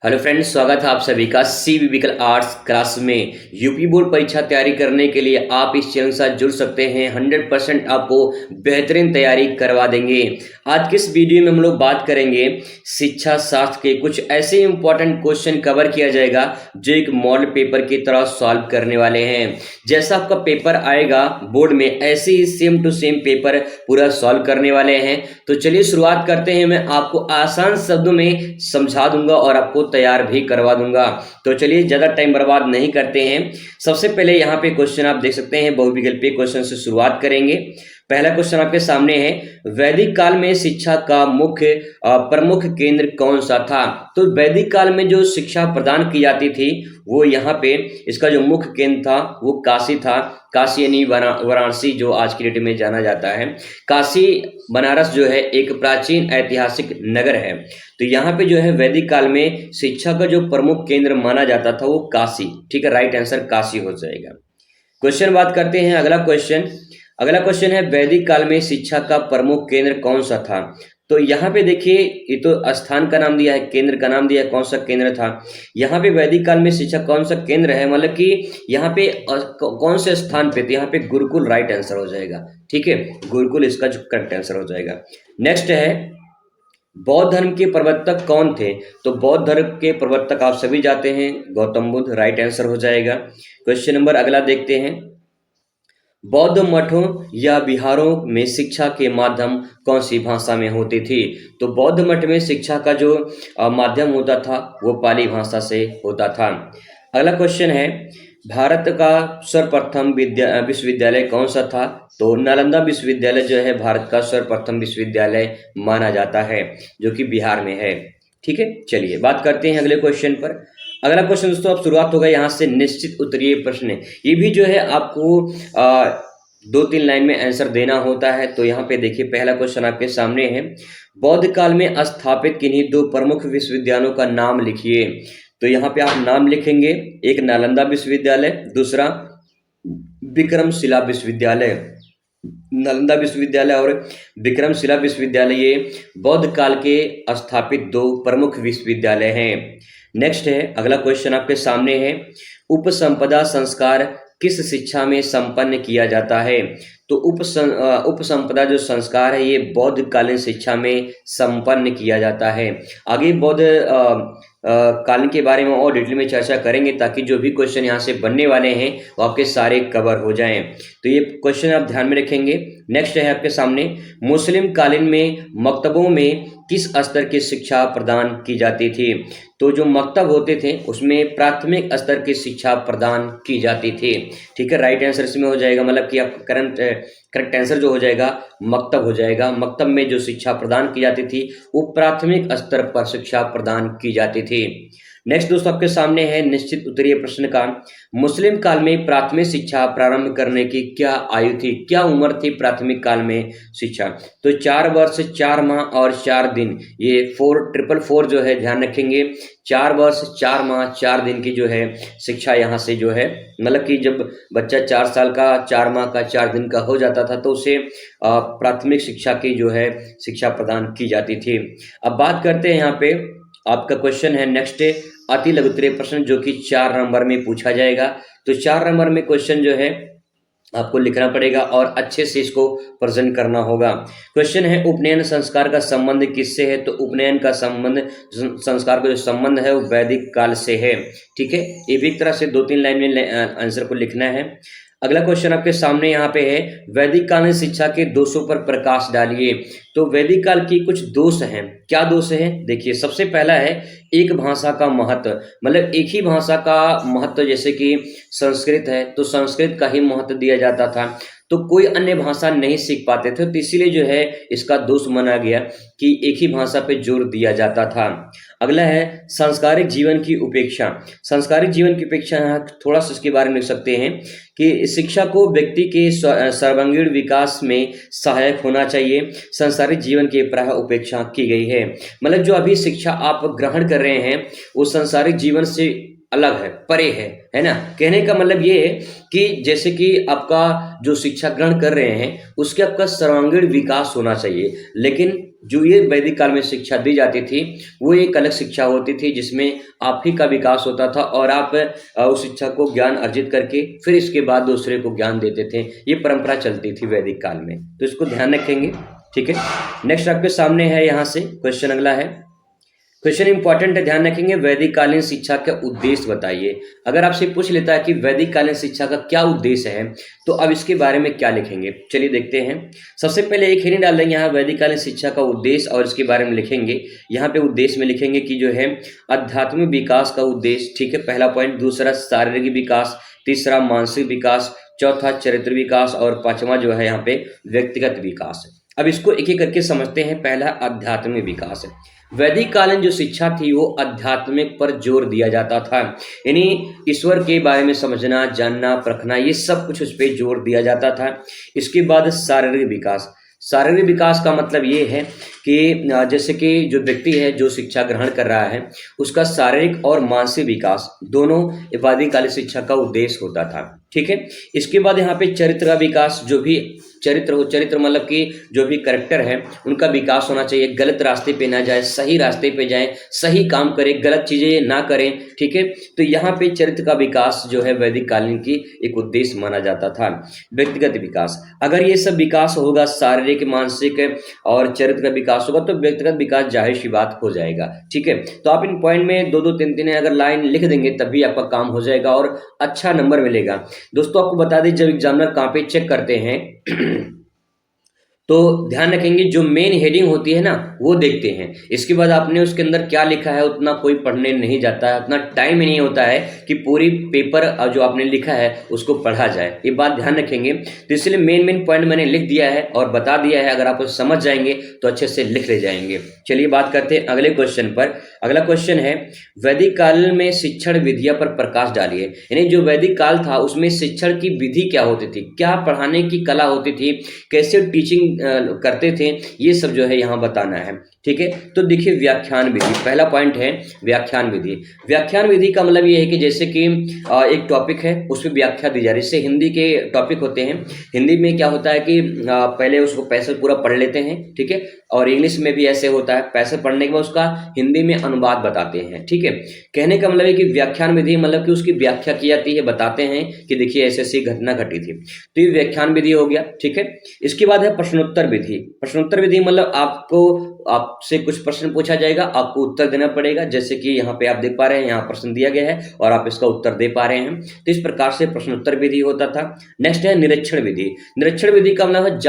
Hello friends, स्वागत है आप सभी का सी विकल आर्ट्स क्लास में। यूपी बोर्ड परीक्षा तैयारी करने के लिए आप इस चैनल के साथ जुड़ सकते हैं। 100% आपको बेहतरीन तैयारी करवा देंगे। आज के इस वीडियो में हम लोग बात करेंगे शिक्षा शास्त्र के कुछ ऐसे इंपॉर्टेंट क्वेश्चन कवर किया जाएगा जो एक मॉडल पेपर की तरह सॉल्व करने वाले हैं। जैसा आपका पेपर आएगा बोर्ड में, ऐसे ही सेम टू सेम पेपर पूरा सॉल्व करने वाले हैं। तो चलिए शुरुआत करते हैं। मैं आपको आसान शब्दों में समझा दूंगा और आपको तैयार भी करवा दूंगा। तो चलिए ज्यादा टाइम बर्बाद नहीं करते हैं। सबसे पहले यहाँ पे क्वेश्चन आप देख सकते हैं, बहुविकल्पीय क्वेश्चन से शुरुआत करेंगे। पहला क्वेश्चन आपके सामने है, वैदिक काल में शिक्षा का मुख्य प्रमुख केंद्र कौन सा था? तो वैदिक काल में जो शिक्षा प्रदान की जाती थी वो यहाँ पे इसका जो मुख्य केंद्र था वो काशी था। काशी यानी वाराणसी जो आज की डेट में जाना जाता है। काशी बनारस जो है एक प्राचीन ऐतिहासिक नगर है। तो यहाँ पे जो है वैदिक काल में शिक्षा का जो प्रमुख केंद्र माना जाता था वो काशी। ठीक है, राइट आंसर काशी हो जाएगा। क्वेश्चन बात करते हैं अगला क्वेश्चन है, वैदिक काल में शिक्षा का प्रमुख केंद्र कौन सा था? तो यहाँ पे देखिए, ये तो स्थान का नाम दिया है, केंद्र का नाम दिया है, कौन सा केंद्र था। यहाँ पे वैदिक काल में शिक्षा कौन सा केंद्र है, मतलब कि यहाँ पे कौन से स्थान पे थे? यहाँ पे गुरुकुल राइट आंसर हो जाएगा। ठीक है, गुरुकुल इसका जो करेक्ट आंसर हो जाएगा। नेक्स्ट है, बौद्ध धर्म के प्रवर्तक कौन थे? तो बौद्ध धर्म के प्रवर्तक आप सभी जाते हैं, गौतम बुद्ध राइट आंसर हो जाएगा। क्वेश्चन नंबर अगला देखते हैं, बौद्ध मठों या विहारों में शिक्षा के माध्यम कौन सी भाषा में होती थी? तो बौद्ध मठ में शिक्षा का जो माध्यम होता था वो पाली भाषा से होता था। अगला क्वेश्चन है, भारत का सर्वप्रथम विश्वविद्यालय कौन सा था? तो नालंदा विश्वविद्यालय जो है भारत का सर्वप्रथम विश्वविद्यालय माना जाता है, जो कि बिहार में है। ठीक है, चलिए बात करते हैं अगले क्वेश्चन पर। अगला क्वेश्चन दोस्तों अब शुरुआत होगा यहाँ से, निश्चित उत्तरीय प्रश्न। ये भी जो है आपको 2-3 लाइन में आंसर देना होता है। तो यहाँ पे देखिए, पहला क्वेश्चन आपके सामने है, बौद्ध काल में स्थापित किन्हीं 2 प्रमुख विश्वविद्यालयों का नाम लिखिए। तो यहाँ पे आप नाम लिखेंगे, एक नालंदा विश्वविद्यालय, दूसरा विक्रमशिला विश्वविद्यालय। नालंदा विश्वविद्यालय और विक्रमशिला विश्वविद्यालय ये बौद्ध काल के स्थापित 2 प्रमुख विश्वविद्यालय हैं। नेक्स्ट है, अगला क्वेश्चन आपके सामने है, उपसंपदा संस्कार किस शिक्षा में संपन्न किया जाता है? तो उपसंपदा जो संस्कार है ये बौद्ध कालीन शिक्षा में संपन्न किया जाता है। आगे बौद्ध कालीन के बारे में और डिटेल में चर्चा करेंगे, ताकि जो भी क्वेश्चन यहाँ से बनने वाले हैं वो आपके सारे कवर हो जाएं। तो ये क्वेश्चन आप ध्यान में रखेंगे। नेक्स्ट है आपके सामने, मुस्लिम कालीन में मकतबों में किस स्तर की शिक्षा प्रदान की जाती थी? तो जो मकतब होते थे उसमें प्राथमिक स्तर की शिक्षा प्रदान की जाती थी। ठीक है, राइट आंसर इसमें हो जाएगा, मतलब कि आपका करेक्ट आंसर जो हो जाएगा मकतब हो जाएगा। मकतब में जो शिक्षा प्रदान की जाती थी वो प्राथमिक स्तर पर शिक्षा प्रदान की जाती थी। नेक्स्ट दोस्तों आपके सामने है निश्चित उत्तरीय प्रश्न का, मुस्लिम काल में प्राथमिक शिक्षा प्रारंभ करने की क्या आयु थी? क्या उम्र थी प्राथमिक काल में शिक्षा? तो 4 वर्ष 4 माह और 4 दिन, ये 4 जो है ध्यान रखेंगे। 4 वर्ष 4 माह 4 दिन की जो है शिक्षा यहाँ से जो है, मतलब कि जब बच्चा 4 साल का 4 माह का 4 दिन का हो जाता था तो उसे प्राथमिक शिक्षा की जो है शिक्षा प्रदान की जाती थी। अब बात करते हैं, यहाँ पे आपका क्वेश्चन है नेक्स्ट, अति लघु उत्तरीय प्रश्न जो कि 4 नंबर में पूछा जाएगा। तो 4 नंबर में क्वेश्चन जो है आपको लिखना पड़ेगा और अच्छे से इसको प्रेजेंट करना होगा। क्वेश्चन है, उपनयन संस्कार का संबंध किससे है? तो उपनयन का संबंध, संस्कार का जो संबंध है वो वैदिक काल से है। ठीक है, ये भी एक तरह से 2-3 लाइन में आंसर को लिखना है। अगला क्वेश्चन आपके सामने यहाँ पे है, वैदिक कालीन शिक्षा के दोषों पर प्रकाश डालिए। तो वैदिक काल की कुछ दोष हैं। क्या दोष हैं? देखिए, सबसे पहला है एक भाषा का महत्व, मतलब एक ही भाषा का महत्व, जैसे कि संस्कृत है तो संस्कृत का ही महत्व दिया जाता था, तो कोई अन्य भाषा नहीं सीख पाते थे। तो इसीलिए जो है इसका दोष माना गया कि एक ही भाषा पे जोर दिया जाता था। अगला है सांस्कारिक जीवन की उपेक्षा। सांस्कारिक जीवन की उपेक्षा यहाँ थोड़ा सा इसके बारे में लिख सकते हैं कि शिक्षा को व्यक्ति के सर्वांगीण विकास में सहायक होना चाहिए। सांसारिक जीवन की प्राय उपेक्षा की गई है, मतलब जो अभी शिक्षा आप ग्रहण कर रहे हैं वो सांसारिक जीवन से अलग है, परे है ना? कहने का मतलब ये है कि जैसे कि आपका जो शिक्षा ग्रहण कर रहे हैं, उसके आपका सर्वांगीण विकास होना चाहिए। लेकिन जो ये वैदिक काल में शिक्षा दी जाती थी, वो एक अलग शिक्षा होती थी जिसमें आप ही का विकास होता था और आप उस शिक्षा को ज्ञान अर्जित करके फिर इसके बाद दूसरे को ज्ञान देते थे। ये परंपरा चलती थी वैदिक काल में, तो इसको ध्यान रखेंगे, ठीक है। नेक्स्ट आपके सामने है, यहाँ से क्वेश्चन अगला है। क्वेश्चन इंपॉर्टेंट है, ध्यान रखेंगे। वैदिक कालीन शिक्षा का उद्देश्य बताइए। अगर आपसे पूछ लेता है कि वैदिक कालीन शिक्षा का क्या उद्देश्य है, तो अब इसके बारे में क्या लिखेंगे, चलिए देखते हैं। सबसे पहले एक हेडिंग डाल देंगे यहाँ, वैदिक कालीन शिक्षा का उद्देश्य, और इसके बारे में लिखेंगे। यहाँ पे उद्देश्य में लिखेंगे कि जो है आध्यात्मिक विकास का उद्देश्य, ठीक है, पहला पॉइंट। दूसरा शारीरिक विकास, तीसरा मानसिक विकास, चौथा चरित्र विकास, और पांचवा जो है यहाँ पे व्यक्तिगत विकास है। अब इसको एक एक करके समझते हैं। पहला आध्यात्मिक विकास है। वैदिक कालीन जो शिक्षा थी वो आध्यात्मिक पर जोर दिया जाता था, यानी ईश्वर के बारे में समझना, जानना, परखना, ये सब कुछ उस पर जोर दिया जाता था। इसके बाद शारीरिक विकास। शारीरिक विकास का मतलब ये है कि जैसे कि जो व्यक्ति है जो शिक्षा ग्रहण कर रहा है, उसका शारीरिक और मानसिक विकास दोनों वैदिक कालीन शिक्षा का उद्देश्य होता था, ठीक है। इसके बाद यहाँ पे चरित्र का विकास, जो भी चरित्र हो, चरित्र मतलब कि जो भी कैरेक्टर है उनका विकास होना चाहिए, गलत रास्ते पे ना जाए, सही रास्ते पे जाए, सही काम करें, गलत चीजें ना करें, ठीक है। तो यहाँ पे चरित्र का विकास जो है वैदिक कालीन की एक उद्देश्य माना जाता था। व्यक्तिगत विकास, अगर ये सब विकास होगा, शारीरिक, मानसिक और चरित्र का विकास होगा, तो व्यक्तिगत विकास जाहिर सी बात हो जाएगा, ठीक है। तो आप इन पॉइंट में दो दो तीन तीन अगर लाइन लिख देंगे तभी आपका काम हो जाएगा और अच्छा नंबर मिलेगा। दोस्तों आपको बता दें, जब एग्जामिनर कहाँ पे चेक करते हैं तो ध्यान रखेंगे जो मेन हेडिंग होती है ना वो देखते हैं। इसके बाद आपने उसके अंदर क्या लिखा है उतना कोई पढ़ने नहीं जाता है, उतना टाइम ही नहीं होता है कि पूरी पेपर जो आपने लिखा है उसको पढ़ा जाए, ये बात ध्यान रखेंगे। तो इसलिए मेन पॉइंट मैंने लिख दिया है और बता दिया है, अगर आप उसे समझ जाएंगे तो अच्छे से लिख ले जाएंगे। चलिए बात करते हैं अगले क्वेश्चन पर। अगला क्वेश्चन है, वैदिक काल में शिक्षण विधिया पर प्रकाश डालिए। यानी जो वैदिक काल था उसमें शिक्षण की विधि क्या होती थी, क्या पढ़ाने की कला होती थी, कैसे टीचिंग करते थे, ये सब जो है यहाँ बताना है, ठीक है। तो देखिए व्याख्यान विधि, पहला पॉइंट है व्याख्यान विधि। व्याख्यान विधि का मतलब ये है कि जैसे कि एक टॉपिक है उस पर व्याख्या दी जा रही है। जैसे हिंदी के टॉपिक होते हैं, हिंदी में क्या होता है कि पहले उसको पैसेज पूरा पढ़ लेते हैं, ठीक है, और इंग्लिश में भी ऐसे होता है, पैसेज पढ़ने के बाद उसका हिंदी में अनुवाद बताते हैं, ठीक है। कहने का मतलब है कि व्याख्यान विधि मतलब कि उसकी व्याख्या की जाती है, बताते हैं कि देखिए ऐसी ऐसी घटना घटी थी, तो ये व्याख्यान विधि हो गया, ठीक है। इसके बाद है प्रश्नोत्तर विधि। प्रश्नोत्तर विधि मतलब आपसे कुछ प्रश्न पूछा जाएगा, आपको उत्तर देना पड़ेगा। जैसे कि यहाँ पे आप देख पा रहे हैं, यहाँ प्रश्न दिया गया है और आप इसका उत्तर दे पा रहे हैं, तो इस प्रकार से प्रश्नोत्तर विधि होता था। नेक्स्ट है निरीक्षण विधि। निरीक्षण विधि का मतलब है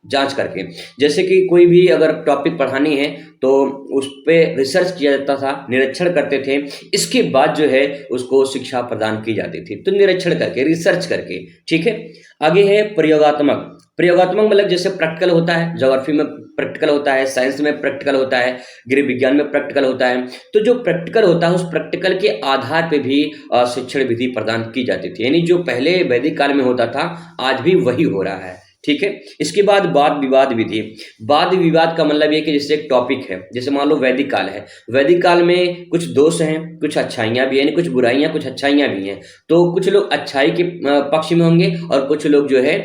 जांच करके, जैसे कि कोई भी अगर टॉपिक पढ़ानी है तो उस पर रिसर्च किया जाता था, निरीक्षण करते थे, इसके बाद जो है उसको शिक्षा प्रदान की जाती थी। तो निरीक्षण करके, रिसर्च करके, ठीक है। आगे है प्रयोगात्मक। प्रयोगात्मक मतलब जैसे प्रैक्टिकल होता है, ज्योग्राफी में प्रैक्टिकल होता है, साइंस में प्रैक्टिकल होता है, गृह विज्ञान में प्रैक्टिकल होता है। तो जो प्रैक्टिकल होता है उस प्रैक्टिकल के आधार पे भी शिक्षण विधि प्रदान की जाती थी, यानी जो पहले वैदिक काल में होता था आज भी वही हो रहा है, ठीक है। इसके बाद वाद विवाद विधि। वाद विवाद का मतलब ये कि जैसे एक टॉपिक है, जैसे मान लो वैदिक काल है, वैदिक काल में कुछ दोष हैं, कुछ अच्छाइयाँ भी हैं, कुछ बुराइयाँ, कुछ अच्छाइयाँ भी हैं। तो कुछ लोग अच्छाई के पक्ष में होंगे और कुछ लोग जो है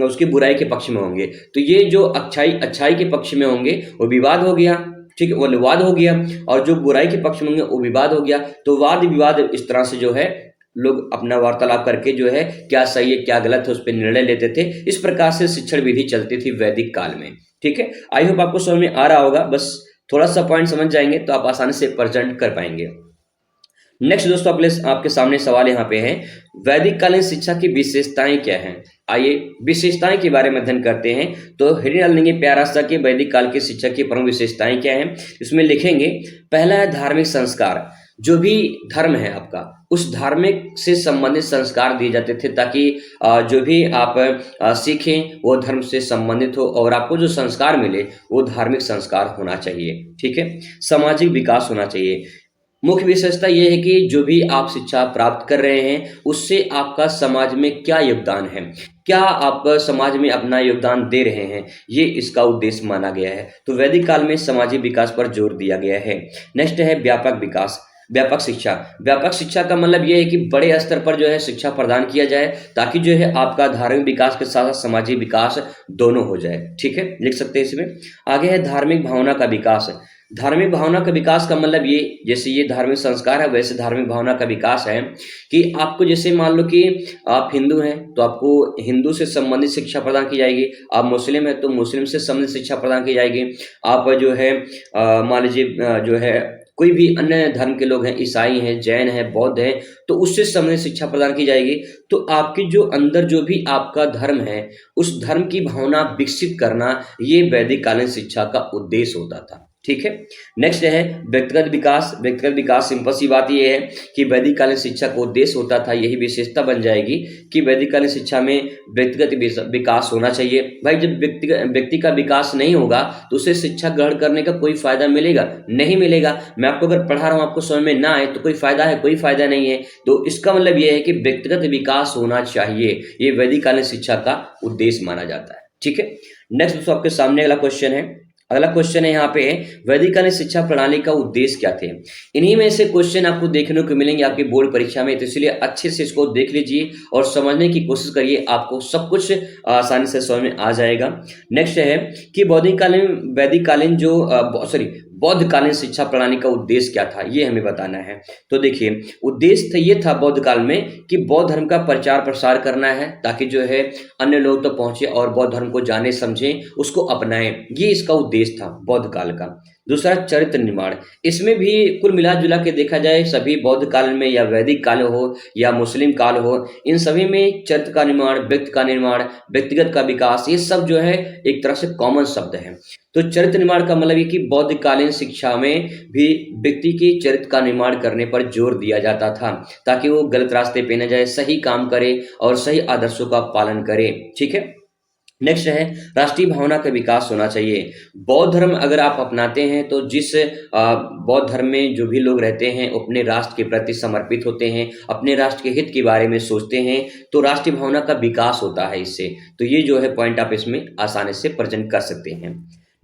उसकी बुराई के पक्ष में होंगे। तो ये जो अच्छाई के पक्ष में होंगे वो विवाद हो गया, ठीक है, वो विवाद हो गया, और जो बुराई के पक्ष में होंगे वो विवाद हो गया। तो वाद विवाद इस तरह से जो है लोग अपना वार्तालाप करके जो है क्या सही है क्या गलत है उस पर निर्णय लेते थे। इस प्रकार से शिक्षण विधि चलती थी वैदिक काल में, ठीक है। आई होप आपको समझ में आ रहा होगा, बस थोड़ा सा पॉइंट समझ जाएंगे तो आप आसानी से प्रेजेंट कर पाएंगे। नेक्स्ट दोस्तों आपके सामने सवाल यहाँ पे है, वैदिक कालीन शिक्षा की विशेषताएं क्या हैं। आइए विशेषताएं के बारे में अध्ययन करते हैं। तो हेडिंग डाल देंगे प्यारा सा कि वैदिक काल की शिक्षा की प्रमुख विशेषताएं क्या हैं। इसमें लिखेंगे पहला है धार्मिक संस्कार। जो भी धर्म है आपका उस धार्मिक से संबंधित संस्कार दिए जाते थे, ताकि जो भी आप सीखें वो धर्म से संबंधित हो और आपको जो संस्कार मिले वो धार्मिक संस्कार होना चाहिए, ठीक है। सामाजिक विकास होना चाहिए। मुख्य विशेषता ये है कि जो भी आप शिक्षा प्राप्त कर रहे हैं उससे आपका समाज में क्या योगदान है, क्या आप समाज में अपना योगदान दे रहे हैं, ये इसका उद्देश्य माना गया है। तो वैदिक काल में सामाजिक विकास पर जोर दिया गया है। नेक्स्ट है व्यापक विकास। व्यापक शिक्षा। व्यापक शिक्षा का मतलब ये है कि बड़े स्तर पर जो है शिक्षा प्रदान किया जाए, ताकि जो है आपका धार्मिक विकास के साथ साथ सामाजिक विकास दोनों हो जाए। ठीक है, लिख सकते हैं इसमें। आगे है धार्मिक भावना का विकास। धार्मिक भावना का विकास का मतलब ये, जैसे ये धार्मिक संस्कार है वैसे धार्मिक भावना का विकास है कि आपको, जैसे मान लो कि आप हिंदू हैं तो आपको हिंदू से संबंधित शिक्षा प्रदान की जाएगी, आप मुस्लिम हैं तो मुस्लिम से संबंधित शिक्षा प्रदान की जाएगी, आप जो है मान लीजिए जो है कोई भी अन्य धर्म के लोग हैं, ईसाई हैं, जैन हैं, बौद्ध हैं, तो उससे संबंधित शिक्षा प्रदान की जाएगी। तो आपकी जो अंदर जो भी आपका धर्म है उस धर्म की भावना विकसित करना, ये वैदिक कालीन शिक्षा का उद्देश्य होता था। ठीक है, नेक्स्ट है व्यक्तिगत विकास। व्यक्तिगत विकास, सिंपल सी बात ये है कि वैदिक कालीन शिक्षा का उद्देश्य होता था, यही विशेषता बन जाएगी कि वैदिक कालीन शिक्षा में व्यक्तिगत विकास होना चाहिए। भाई जब व्यक्ति का विकास नहीं होगा तो उसे शिक्षा ग्रहण करने का कोई फायदा मिलेगा? नहीं मिलेगा। मैं आपको अगर पढ़ा रहा हूँ, आपको समझ में ना आए तो कोई फायदा है? कोई फायदा नहीं है। तो इसका मतलब यह है कि व्यक्तिगत विकास होना चाहिए, ये वैदिक कालीन शिक्षा का उद्देश्य माना जाता है। ठीक है, नेक्स्ट दोस्तों आपके सामने अगला क्वेश्चन है। अगला क्वेश्चन है यहाँ पे, वैदिक कालीन शिक्षा प्रणाली का उद्देश्य क्या थे? इन्हीं में से क्वेश्चन आपको देखने को मिलेंगे आपकी बोर्ड परीक्षा में, तो इसलिए अच्छे से इसको देख लीजिए और समझने की कोशिश करिए, आपको सब कुछ आसानी से समझ में आ जाएगा। नेक्स्ट है कि वैदिक कालीन जो बौद्ध कालीन शिक्षा प्रणाली का उद्देश्य क्या था, ये हमें बताना है। तो देखिए, उद्देश्य ये था बौद्ध काल में कि बौद्ध धर्म का प्रचार प्रसार करना है, ताकि जो है अन्य लोग तो पहुंचे और बौद्ध धर्म को जाने समझें, उसको अपनाएं, ये इसका उद्देश्य था बौद्ध काल का। दूसरा, चरित्र निर्माण। इसमें भी कुल मिला जुला के देखा जाए, सभी बौद्ध काल में या वैदिक काल हो या मुस्लिम काल हो, इन सभी में चरित्र का निर्माण, व्यक्ति का निर्माण, व्यक्तिगत का विकास, ये सब जो है एक तरह से कॉमन शब्द है। तो चरित्र निर्माण का मतलब ये कि बौद्ध कालीन शिक्षा में भी व्यक्ति के चरित्र का निर्माण करने पर जोर दिया जाता था, ताकि वो गलत रास्ते पे न जाए, सही काम करे और सही आदर्शों का पालन करे। ठीक है, नेक्स्ट है राष्ट्रीय भावना का विकास होना चाहिए। बौद्ध धर्म अगर आप अपनाते हैं तो जिस बौद्ध धर्म में जो भी लोग रहते हैं अपने राष्ट्र के प्रति समर्पित होते हैं, अपने राष्ट्र के हित के बारे में सोचते हैं, तो राष्ट्रीय भावना का विकास होता है इससे। तो ये जो है पॉइंट आप इसमें आसानी से प्रेजेंट कर सकते हैं।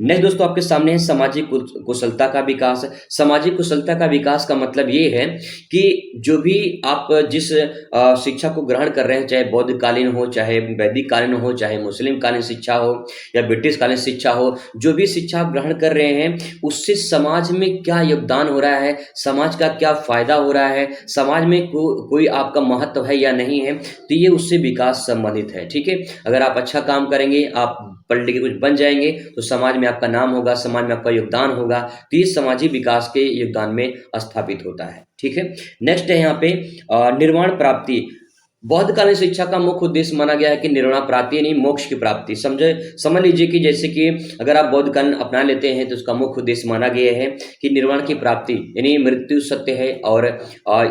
नेक्स्ट दोस्तों आपके सामने है सामाजिक कुशलता का विकास। सामाजिक कुशलता का विकास का मतलब ये है कि जो भी आप जिस शिक्षा को ग्रहण कर रहे हैं, चाहे बौद्ध कालीन हो, चाहे वैदिक कालीन हो, चाहे मुस्लिम कालीन शिक्षा हो या ब्रिटिश कालीन शिक्षा हो, जो भी शिक्षा आप ग्रहण कर रहे हैं उससे समाज में क्या योगदान हो रहा है, समाज का क्या फायदा हो रहा है, समाज में कोई आपका महत्व है या नहीं है, तो ये उससे विकास संबंधित है। ठीक है, अगर आप अच्छा काम करेंगे, आप पढ़ लिख के कुछ बन जाएंगे तो समाज में आपका नाम होगा, समाज में आपका योगदान होगा, तो ये सामाजिक विकास के योगदान में स्थापित होता है। ठीक है, नेक्स्ट है यहाँ पे निर्वाण प्राप्ति। बौद्ध कालीन शिक्षा का मुख्य उद्देश्य माना गया है कि निर्वाण प्राप्ति यानी मोक्ष की प्राप्ति। समझ लीजिए कि जैसे कि अगर आप बौद्ध कालीन अपना लेते हैं तो उसका मुख्य उद्देश्य माना गया है कि निर्वाण की प्राप्ति, यानी मृत्यु सत्य है और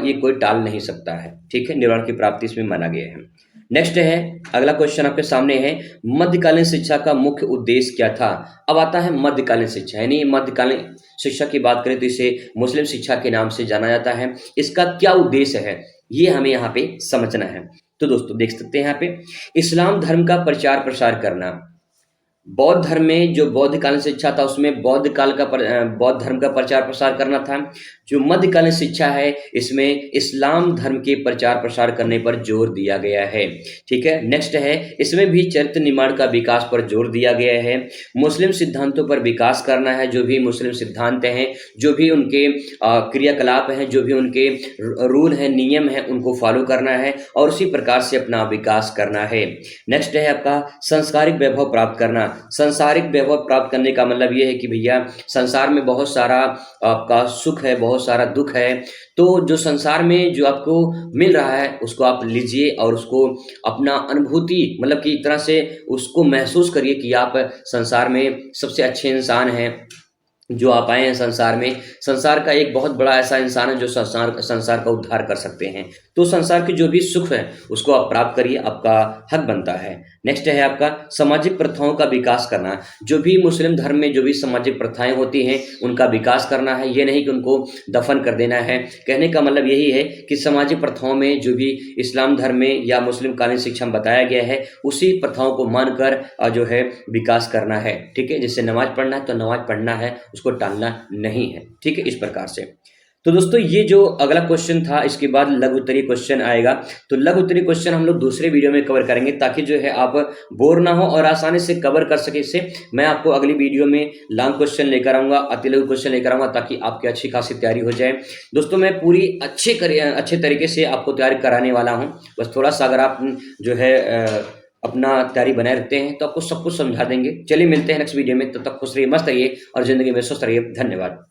ये कोई टाल नहीं सकता है। ठीक है, निर्वाण की प्राप्ति इसमें माना गया है। नेक्स्ट है अगला क्वेश्चन आपके सामने है, मध्यकालीन शिक्षा का मुख्य उद्देश्य क्या था? अब आता है मध्यकालीन शिक्षा, यानी मध्यकालीन शिक्षा की बात करें तो इसे मुस्लिम शिक्षा के नाम से जाना जाता है। इसका क्या उद्देश्य है ये हमें यहाँ पे समझना है। तो दोस्तों देख सकते हैं यहाँ पे, इस्लाम धर्म का प्रचार प्रसार करना। बौद्ध धर्म में जो बौद्ध कालीन शिक्षा था उसमें बौद्ध धर्म का प्रचार प्रसार करना था। जो मध्यकालीन शिक्षा है इसमें इस्लाम धर्म के प्रचार प्रसार करने पर जोर दिया गया है। ठीक है, नेक्स्ट है इसमें भी चरित्र निर्माण का विकास पर जोर दिया गया है। मुस्लिम सिद्धांतों पर विकास करना है, जो भी मुस्लिम सिद्धांत हैं, जो भी उनके क्रियाकलाप हैं, जो भी उनके रूल हैं, नियम हैं, उनको फॉलो करना है और उसी प्रकार से अपना विकास करना है। नेक्स्ट है आपका संसारिक वैभव प्राप्त करना। संसारिक वैभव प्राप्त करने का मतलब ये है कि भैया संसार में बहुत सारा आपका सुख है, बहुत सारा दुख है, तो जो संसार में जो आपको मिल रहा है उसको आप लीजिए और उसको अपना अनुभूति मतलब कि एक तरह से उसको महसूस करिए कि आप संसार में सबसे अच्छे इंसान हैं जो आप आए हैं संसार में। संसार का एक बहुत बड़ा ऐसा इंसान है जो संसार का उद्धार कर सकते हैं। तो संसार के जो भी सुख है उसको आप प्राप्त करिए, आपका हक बनता है। नेक्स्ट है आपका सामाजिक प्रथाओं का विकास करना। जो भी मुस्लिम धर्म में जो भी सामाजिक प्रथाएं होती हैं उनका विकास करना है, ये नहीं कि उनको दफन कर देना है। कहने का मतलब यही है कि सामाजिक प्रथाओं में जो भी इस्लाम धर्म में या मुस्लिम कालीन शिक्षा में बताया गया है उसी प्रथाओं को मानकर जो है विकास करना है। ठीक है, जैसे नमाज पढ़ना है तो नमाज पढ़ना है, उसको टालना नहीं है। ठीक है, इस प्रकार से। तो दोस्तों ये जो अगला क्वेश्चन था, इसके बाद लघु उत्तरीय क्वेश्चन आएगा। तो लघु उत्तरीय क्वेश्चन हम लोग दूसरे वीडियो में कवर करेंगे, ताकि जो है आप बोर ना हो और आसानी से कवर कर सके इससे। मैं आपको अगली वीडियो में लॉन्ग क्वेश्चन लेकर आऊँगा, अति लघु क्वेश्चन लेकर आऊँगा, ताकि आपकी अच्छी खासी तैयारी हो जाए। दोस्तों मैं पूरी अच्छे तरीके से आपको तैयारी कराने वाला हूँ। बस थोड़ा सा अगर आप जो है अपना तैयारी बनाए रखते हैं तो आपको सब कुछ समझा देंगे। चलिए मिलते हैं नेक्स्ट वीडियो में, तब तक खुश रहिए, मस्त रहिए और ज़िंदगी में स्वस्थ रहिए। धन्यवाद।